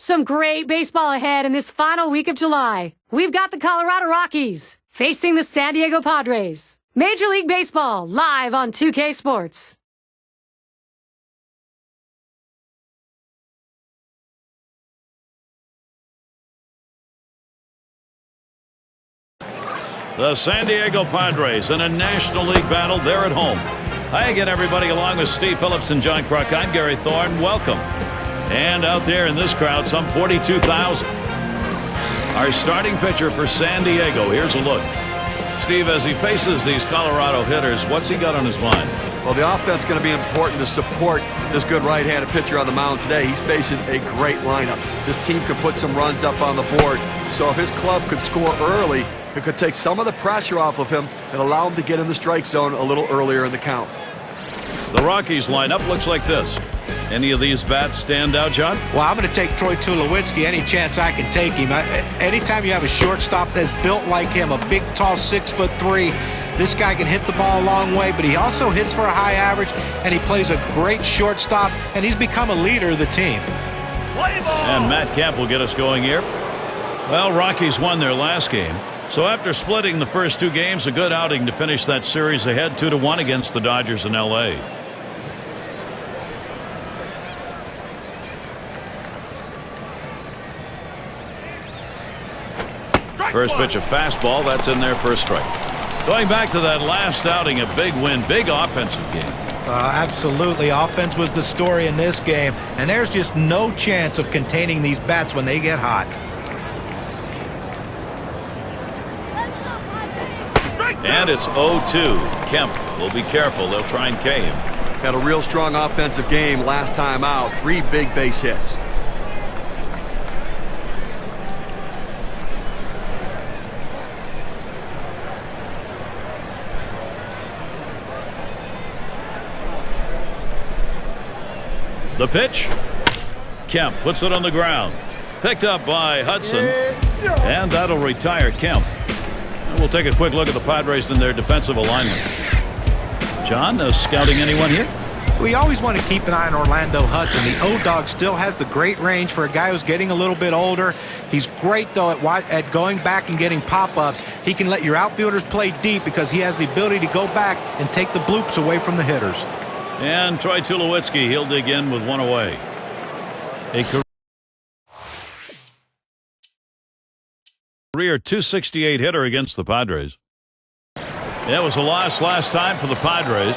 Some great baseball ahead in this final week of July. We've got the Colorado Rockies facing the San Diego Padres. Major League Baseball live on 2K Sports. The San Diego Padres in a National League battle. They're at home. Hi again, everybody, along with Steve Phillips and John Kruk. I'm Gary Thorne. Welcome. And out there in this crowd, some 42,000. Our starting pitcher for San Diego. Here's a look. Steve, as he faces these Colorado hitters, what's he got on his mind? Well, the offense is going to be important to support this good right-handed pitcher on the mound today. He's facing a great lineup. This team could put some runs up on the board. So if his club could score early, it could take some of the pressure off of him and allow him to get in the strike zone a little earlier in the count. The Rockies lineup looks like this. Any of these bats stand out, John? Well, I'm going to take Troy Tulowitzki any chance I can take him. Anytime you have a shortstop that's built like him, a big, tall 6'3", this guy can hit the ball a long way, but he also hits for a high average, and he plays a great shortstop, and he's become a leader of the team. And Matt Kemp will get us going here. Well, Rockies won their last game. So after splitting the first two games, a good outing to finish that series ahead 2-1 against the Dodgers in L.A. First pitch, a fastball. That's in there for a strike. Going back to that last outing, a big win, big offensive game. Absolutely. Offense was the story in this game, and there's just no chance of containing these bats when they get hot. And it's 0-2. Kemp will be careful. They'll try and K him. Had a real strong offensive game last time out. 3 big base hits. The pitch. Kemp puts it on the ground. Picked up by Hudson. And that'll retire Kemp. We'll take a quick look at the Padres and their defensive alignment. John, scouting anyone here? We always want to keep an eye on Orlando Hudson. The O-Dog still has the great range for a guy who's getting a little bit older. He's great, though, at going back and getting pop-ups. He can let your outfielders play deep because he has the ability to go back and take the bloops away from the hitters. And Troy Tulowitzki, he'll dig in with one away. A career .268 hitter against the Padres. It was a loss last time for the Padres.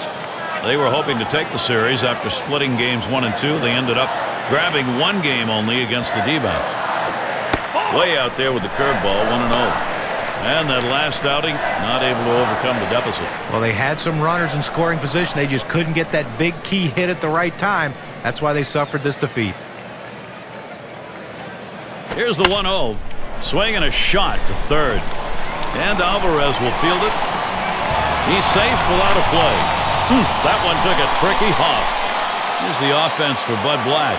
They were hoping to take the series after splitting games 1 and 2. They ended up grabbing one game only against the D-backs. Way out there with the curveball, 1-0. And that last outing, not able to overcome the deficit. Well, they had some runners in scoring position. They just couldn't get that big key hit at the right time. That's why they suffered this defeat. Here's the 1-0. Swing and a shot to third. And Alvarez will field it. He's safe without a play. That one took a tricky hop. Here's the offense for Bud Black.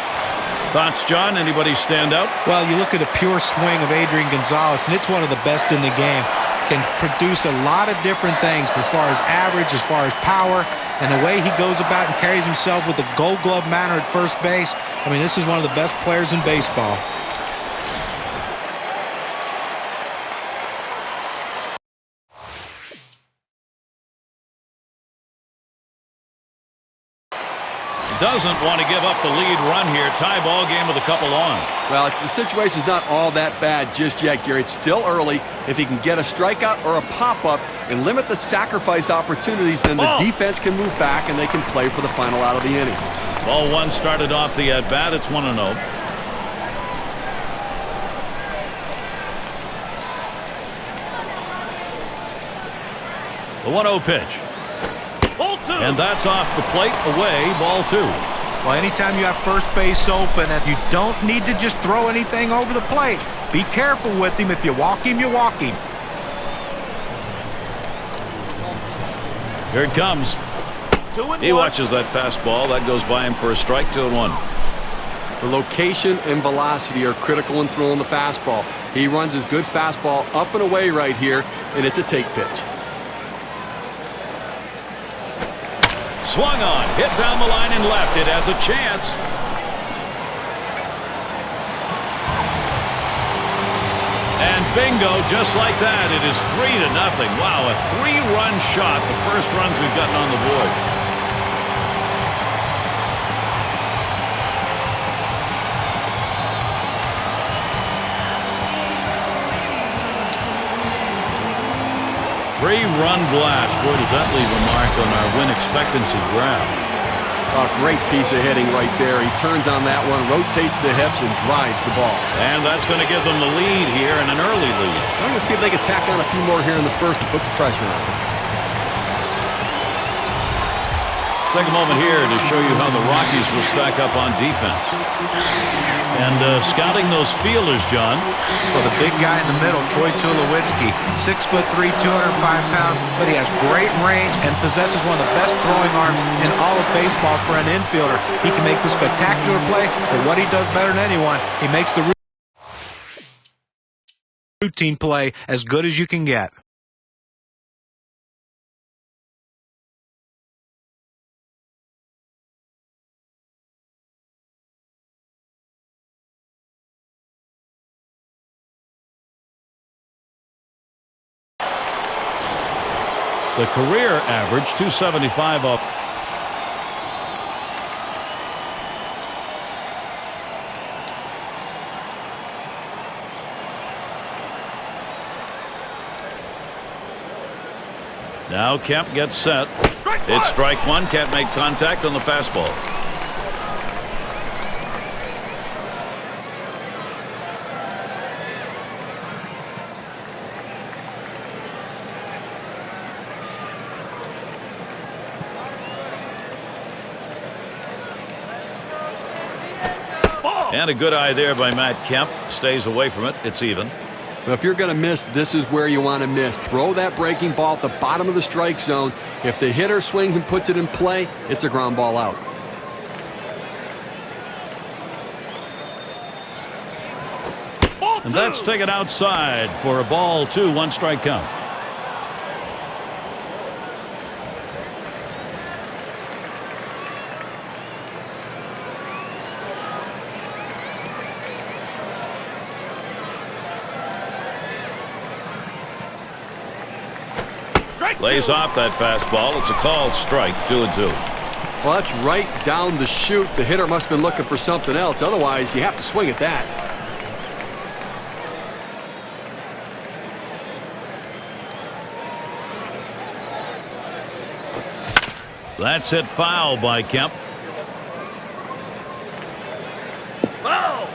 Thoughts, John? Anybody stand out? Well, you look at a pure swing of Adrian Gonzalez, and it's one of the best in the game. Can produce a lot of different things as far as average, as far as power, and the way he goes about and carries himself with a gold glove manner at first base. I mean, this is one of the best players in baseball. Doesn't want to give up the lead run here. Tie ball game with a couple on. Well, the situation's not all that bad just yet, Gary. It's still early. If he can get a strikeout or a pop-up and limit the sacrifice opportunities, then the defense can move back and they can play for the final out of the inning. Ball one started off the at-bat. It's 1-0. The 1-0 pitch. And that's off the plate, away, ball 2. Well, anytime you have first base open, and you don't need to just throw anything over the plate. Be careful with him. If you walk him, you walk him. Here it comes. He watches that fastball. That goes by him for a strike, 2-1. The location and velocity are critical in throwing the fastball. He runs his good fastball up and away right here, and it's a take pitch. Swung on, hit down the line and left. It has a chance. Bingo, just like that. It is 3-0. Wow, a 3-run shot. The first runs we've gotten on the board. Three-run blast. Boy, does that leave a mark on our win expectancy graph. A great piece of hitting right there. He turns on that one, rotates the hips, and drives the ball. And that's going to give them the lead here, and an early lead. I'm going to see if they can tack on a few more here in the first to put the pressure on. Take a moment here to show you how the Rockies will stack up on defense. And scouting those fielders, John. Well, the big guy in the middle, Troy Tulowitzki, 6'3", 205 pounds, but he has great range and possesses one of the best throwing arms in all of baseball for an infielder. He can make the spectacular play, but what he does better than anyone, he makes the routine play as good as you can get. The career average, 275 up. Now Kemp gets set. It's strike one. Can't make contact on the fastball. And a good eye there by Matt Kemp. Stays away from it. It's even. But if you're going to miss, this is where you want to miss. Throw that breaking ball at the bottom of the strike zone. If the hitter swings and puts it in play, it's a ground ball out. And that's taken outside for a ball 2, 1 strike count. Lays off that fastball. It's a called strike, 2-2. Well, that's right down the chute. The hitter must have been looking for something else. Otherwise, you have to swing at that. That's hit foul by Kemp. Foul!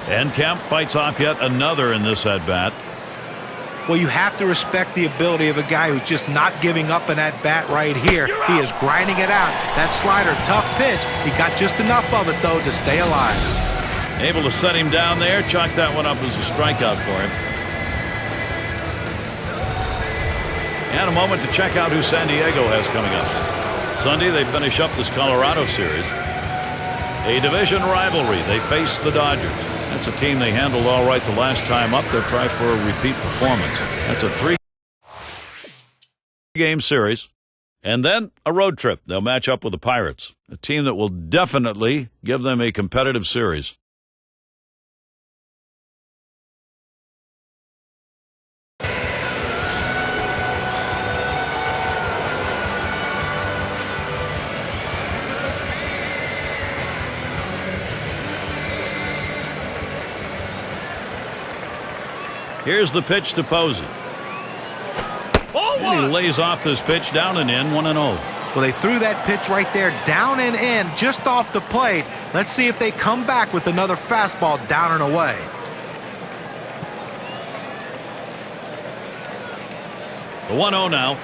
And Kemp fights off yet another in this at-bat. Well, you have to respect the ability of a guy who's just not giving up an at-bat right here. He is grinding it out. That slider, tough pitch. He got just enough of it, though, to stay alive. Able to set him down there. Chalk that one up as a strikeout for him. And a moment to check out who San Diego has coming up. Sunday, they finish up this Colorado series. A division rivalry. They face the Dodgers. That's a team they handled all right the last time up. They'll try for a repeat performance. That's a 3-game series. And then a road trip. They'll match up with the Pirates, a team that will definitely give them a competitive series. Here's the pitch to Posey. And he lays off this pitch down and in, 1-0. Well, they threw that pitch right there down and in, just off the plate. Let's see if they come back with another fastball down and away. The 1-0 now.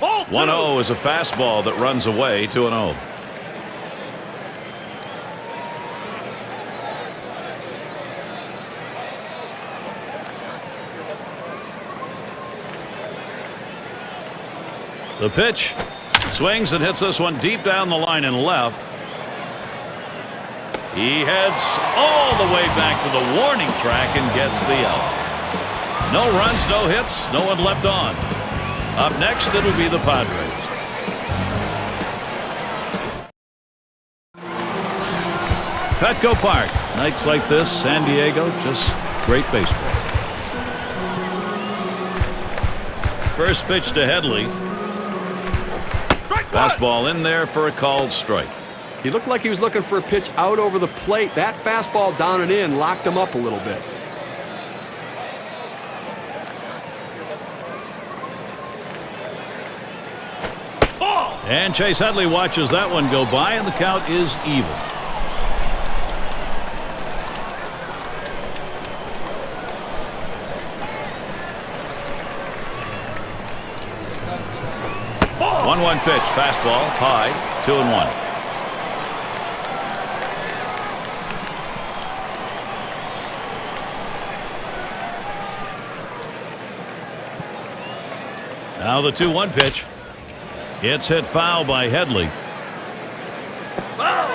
1-0 is a fastball that runs away, 2-0. The pitch swings and hits this one deep down the line and left. He heads all the way back to the warning track and gets the out. No runs, no hits, no one left on. Up next, it'll be the Padres. Petco Park. Nights like this, San Diego, just great baseball. First pitch to Headley. Fastball in there for a called strike. He looked like he was looking for a pitch out over the plate. That fastball down and in locked him up a little bit. And Chase Headley watches that one go by, and the count is even. Ball. 1-1 pitch, fastball, high, 2-1. Now the 2-1 pitch. It's hit foul by Headley. Foul.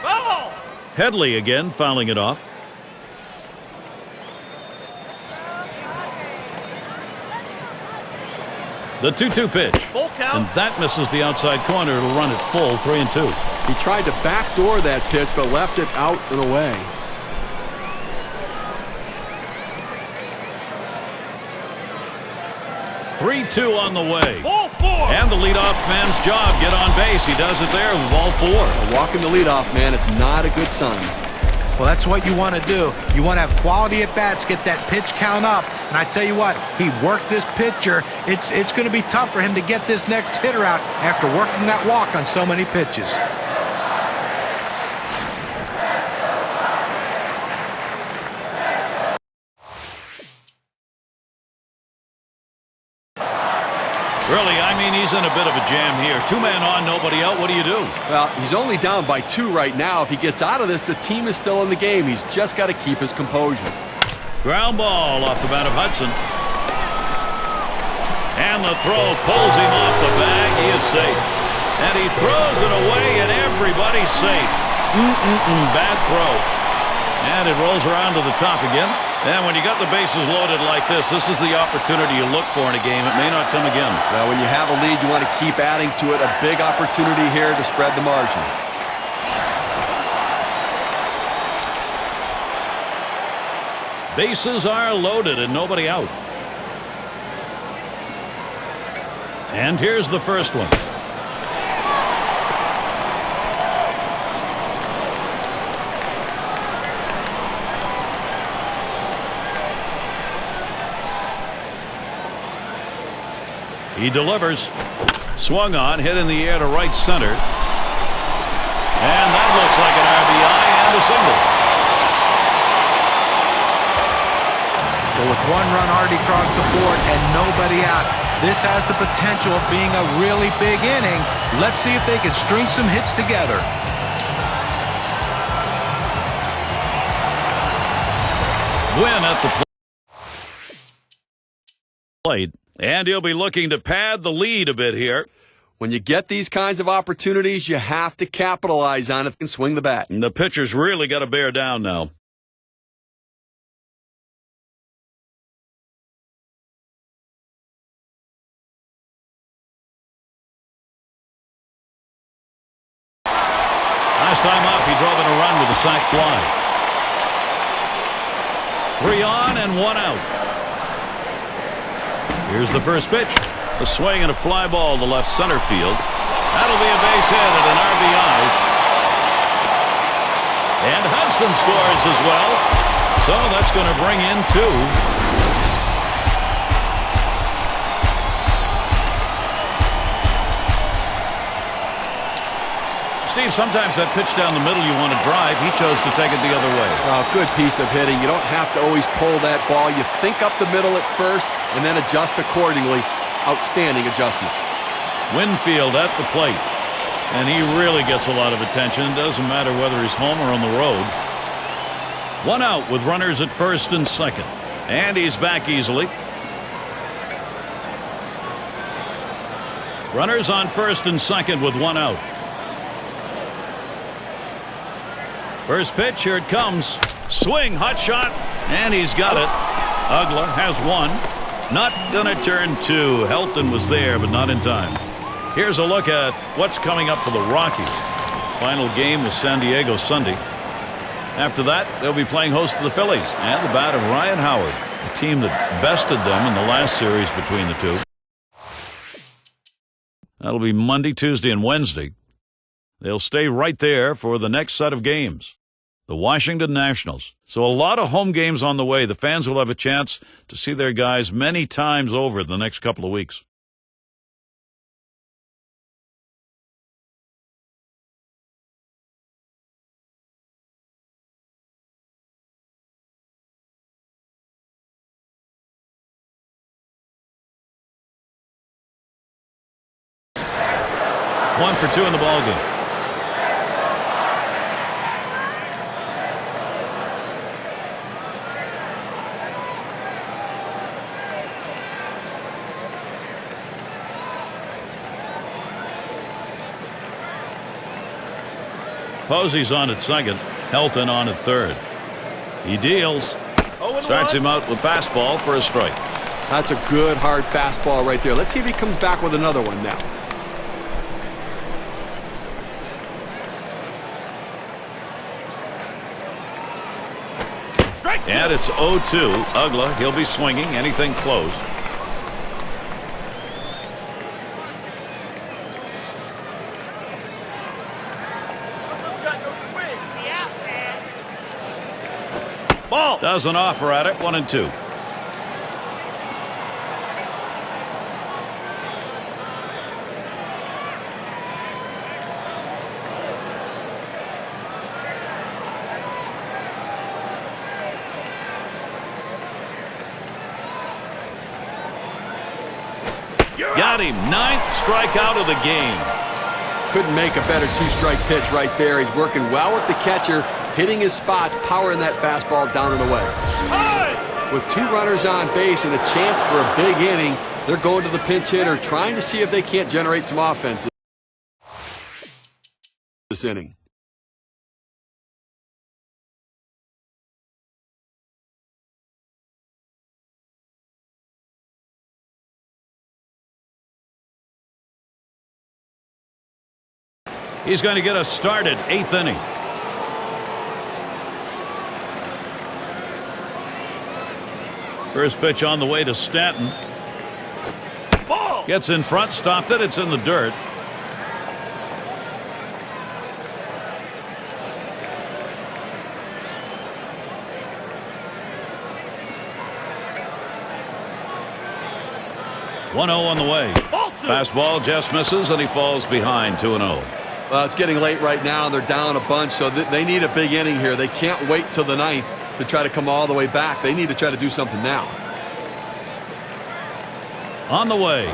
Foul. Headley again fouling it off. The 2-2 pitch. Full count. And that misses the outside corner. It'll run it full, 3-2. He tried to backdoor that pitch, but left it out and away. 3-2 on the way. Ball four. And the leadoff man's job. Get on base. He does it there with ball 4. Walking the leadoff man, it's not a good sign. Well, that's what you want to do. You want to have quality at bats, get that pitch count up. And I tell you what, he worked this pitcher. It's going to be tough for him to get this next hitter out after working that walk on so many pitches. Really, I mean, he's in a bit of a jam here. 2-man on, nobody out. What do you do? Well, he's only down by 2 right now. If he gets out of this, the team is still in the game. He's just got to keep his composure. Ground ball off the bat of Hudson. And the throw pulls him off the bag. He is safe. And he throws it away, and everybody's safe. Bad throw. And it rolls around to the top again. And when you got the bases loaded like this is the opportunity you look for in a game. It may not come again. Well, when you have a lead, you want to keep adding to it. A big opportunity here to spread the margin. Bases are loaded and nobody out. And here's the first one. He delivers. Swung on, hit in the air to right center. And that looks like an RBI and a single. Well, with 1 run already across the board and nobody out, this has the potential of being a really big inning. Let's see if they can string some hits together. Win at the plate. And he'll be looking to pad the lead a bit here. When you get these kinds of opportunities, you have to capitalize on it and swing the bat. And the pitcher's really got to bear down now. Last time up, he drove in a run with a sac fly. 3 on and 1 out. Here's the first pitch. A swing and a fly ball to left center field. That'll be a base hit and an RBI. And Hudson scores as well. So that's going to bring in 2. Steve, sometimes that pitch down the middle you want to drive. He chose to take it the other way. Good piece of hitting. You don't have to always pull that ball. You think up the middle at first and then adjust accordingly. Outstanding adjustment. Winfield at the plate. And he really gets a lot of attention. It doesn't matter whether he's home or on the road. 1 out with runners at first and second. And he's back easily. Runners on first and second with 1 out. First pitch, here it comes. Swing, hot shot, and he's got it. Ugler has 1. Not going to turn two. Helton was there, but not in time. Here's a look at what's coming up for the Rockies. Final game was San Diego Sunday. After that, they'll be playing host to the Phillies and the bat of Ryan Howard, a team that bested them in the last series between the two. That'll be Monday, Tuesday, and Wednesday. They'll stay right there for the next set of games. The Washington Nationals. So a lot of home games on the way. The fans will have a chance to see their guys many times over the next couple of weeks. One for two in the ballgame. Posey's on at second. Helton on at third. He deals. Starts him out with fastball for a strike. That's a good, hard fastball right there. Let's see if he comes back with another one now. And it's 0-2. Ugla, he'll be swinging. Anything close. Ball. Doesn't offer at it. 1-2. Got him. Ninth strikeout of the game. Couldn't make a better two-strike pitch right there. He's working well with the catcher, hitting his spots, powering that fastball down and away. Hey! With two runners on base and a chance for a big inning, they're going to the pinch hitter, trying to see if they can't generate some offense this inning. He's going to get us started. 8th inning. First pitch on the way to Stanton. Ball. Gets in front, stopped it. It's in the dirt. One 0 on the way. Ball two. Fastball just misses, and he falls behind 2-0. It's getting late right now. They're down a bunch, so they need a big inning here. They can't wait till the ninth to try to come all the way back. They need to try to do something now. On the way.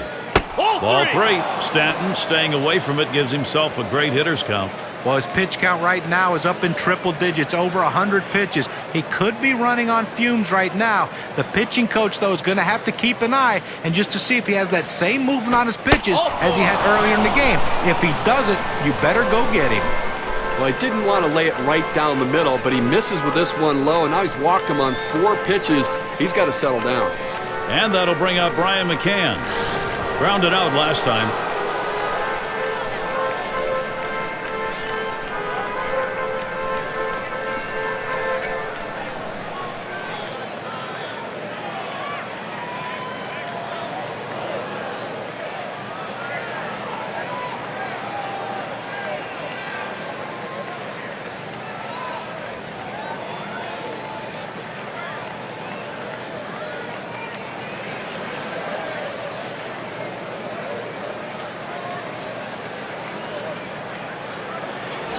Ball three. three. Stanton staying away from it gives himself a great hitter's count. Well, his pitch count right now is up in triple digits, over 100 pitches. He could be running on fumes right now. The pitching coach, though, is going to have to keep an eye and just to see if he has that same movement on his pitches as he had earlier in the game. If he doesn't, you better go get him. Well, he didn't want to lay it right down the middle, but he misses with this one low, and now he's walked him on 4 pitches. He's got to settle down. And that'll bring up Brian McCann. Grounded out last time.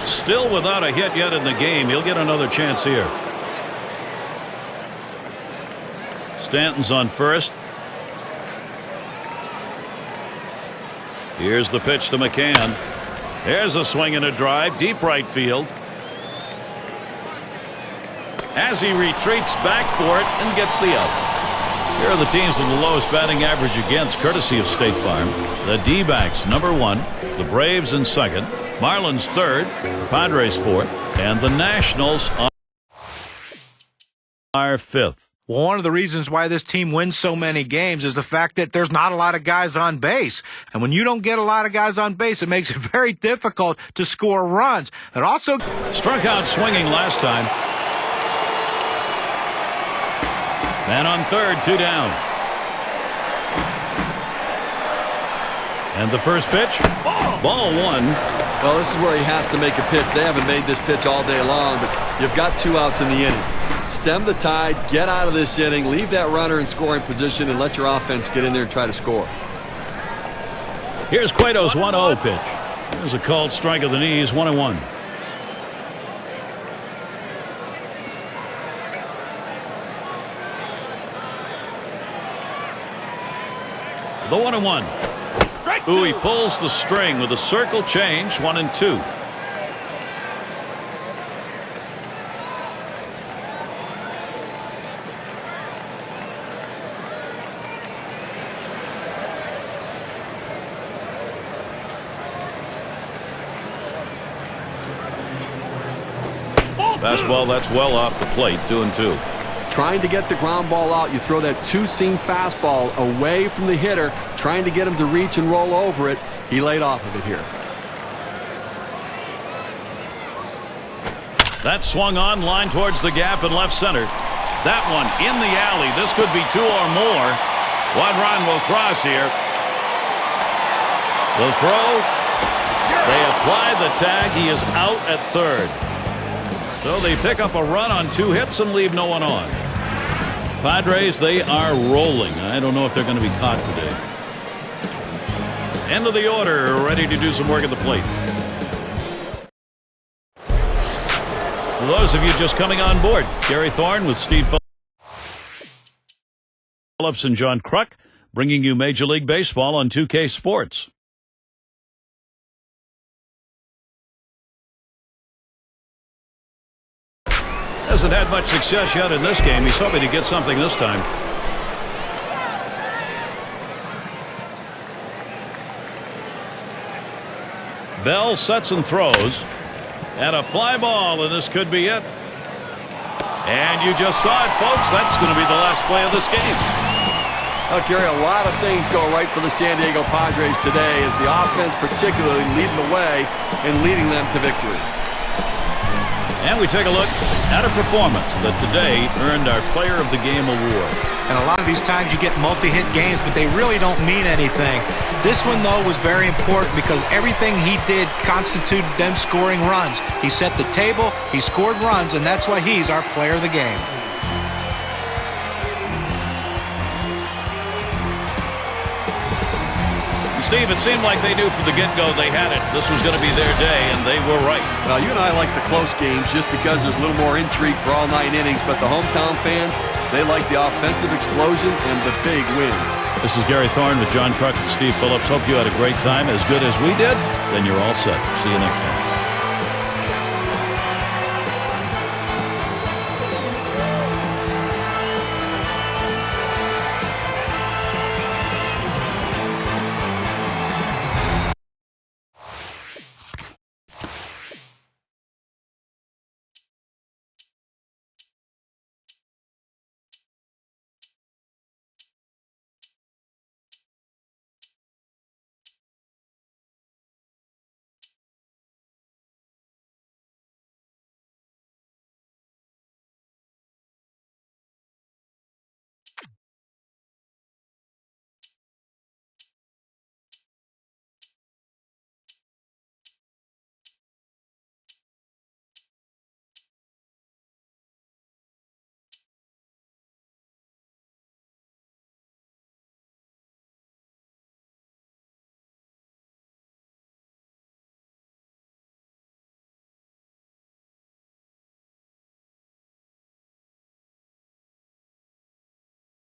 Still without a hit yet in the game. He'll get another chance here. Stanton's on first. Here's the pitch to McCann. There's a swing and a drive. Deep right field. As he retreats back for it and gets the out. Here are the teams with the lowest batting average against, courtesy of State Farm. The D-backs, #1. The Braves in second. Marlins third. The Padres fourth. And the Nationals are fifth. Well, one of the reasons why this team wins so many games is the fact that there's not a lot of guys on base. And when you don't get a lot of guys on base, it makes it very difficult to score runs. It also struck out swinging last time. Man on third, 2 down. And the first pitch, ball 1. Well, this is where he has to make a pitch. They haven't made this pitch all day long, but you've got 2 outs in the inning. Stem the tide, get out of this inning, leave that runner in scoring position, and let your offense get in there and try to score. Here's Cueto's 1-0 pitch. There's a called strike of the knees, 1-1. The 1-1. Ooh, he pulls the string with a circle change, 1-2. Fastball, that's well off the plate, 2-2. Trying to get the ground ball out, you throw that 2-seam fastball away from the hitter, trying to get him to reach and roll over it. He laid off of it here. That swung on, line towards the gap in left center. That one in the alley. This could be 2 or more. 1 run will cross here. The throw. They apply the tag. He is out at third. So they pick up a run on 2 hits and leave no one on. Padres, they are rolling. I don't know if they're going to be caught today. End of the order, ready to do some work at the plate. For those of you just coming on board, Gary Thorne with Steve Phillips and John Kruk bringing you Major League Baseball on 2K Sports. Hasn't had much success yet in this game. He's hoping to get something this time. Bell sets and throws. And a fly ball, and this could be it. And you just saw it, folks. That's going to be the last play of this game. Gary, a lot of things go right for the San Diego Padres today as the offense particularly leading the way and leading them to victory. And we take a look at a performance that today earned our Player of the Game award. And a lot of these times you get multi-hit games, but they really don't mean anything. This one, though, was very important because everything he did constituted them scoring runs. He set the table, he scored runs, and that's why he's our Player of the Game. Steve, it seemed like they knew from the get-go they had it. This was going to be their day, and they were right. Well, you and I like the close games just because there's a little more intrigue for all 9 innings, but the hometown fans, they like the offensive explosion and the big win. This is Gary Thorne with John Kruk and Steve Phillips. Hope you had a great time, as good as we did. Then you're all set. See you next time.